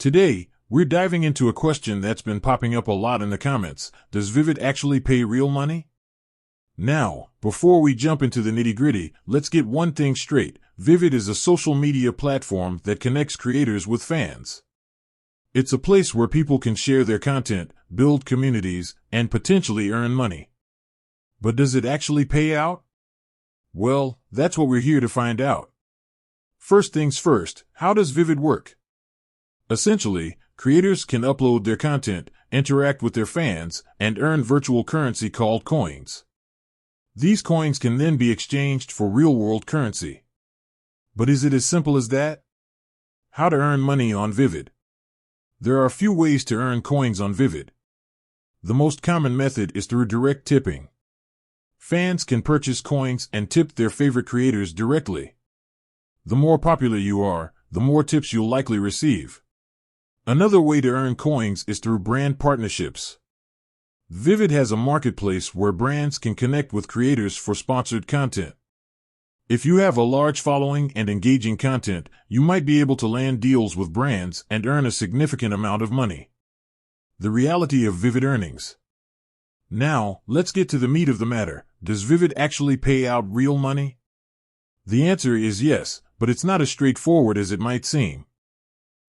Today, we're diving into a question that's been popping up a lot in the comments. Does Vivid actually pay real money? Now, before we jump into the nitty-gritty, let's get one thing straight. Vivid is a social media platform that connects creators with fans. It's a place where people can share their content, build communities, and potentially earn money. But does it actually pay out? Well, that's what we're here to find out. First things first, how does Vivid work? Essentially, creators can upload their content, interact with their fans, and earn virtual currency called coins. These coins can then be exchanged for real-world currency. But is it as simple as that? How to earn money on Vivid? There are a few ways to earn coins on Vivid. The most common method is through direct tipping. Fans can purchase coins and tip their favorite creators directly. The more popular you are, the more tips you'll likely receive. Another way to earn coins is through brand partnerships. Vivid has a marketplace where brands can connect with creators for sponsored content. If you have a large following and engaging content, you might be able to land deals with brands and earn a significant amount of money. The reality of Vivid earnings. Now, let's get to the meat of the matter. Does Vivid actually pay out real money? The answer is yes, but it's not as straightforward as it might seem.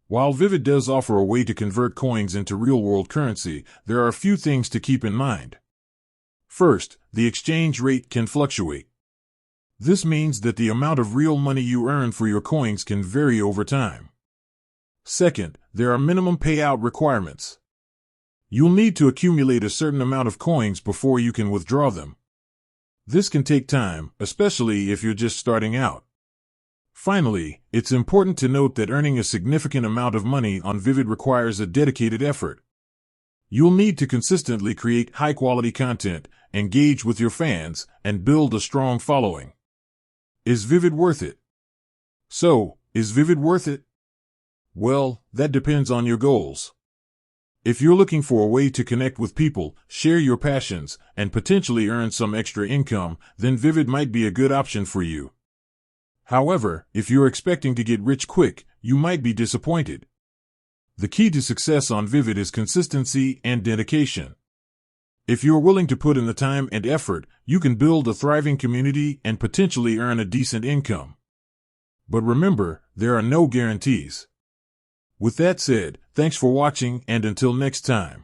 While Vivid does offer a way to convert coins into real-world currency, there are a few things to keep in mind. First, the exchange rate can fluctuate. This means that the amount of real money you earn for your coins can vary over time. Second, there are minimum payout requirements. You'll need to accumulate a certain amount of coins before you can withdraw them. This can take time, especially if you're just starting out. Finally, it's important to note that earning a significant amount of money on Vivid requires a dedicated effort. You'll need to consistently create high-quality content, engage with your fans, and build a strong following. Is Vivid worth it? So, is Vivid worth it? Well, that depends on your goals. If you're looking for a way to connect with people, share your passions, and potentially earn some extra income, then Vivid might be a good option for you. However, if you're expecting to get rich quick, you might be disappointed. The key to success on Vivid is consistency and dedication. If you're willing to put in the time and effort, you can build a thriving community and potentially earn a decent income. But remember, there are no guarantees. With that said, thanks for watching, and until next time.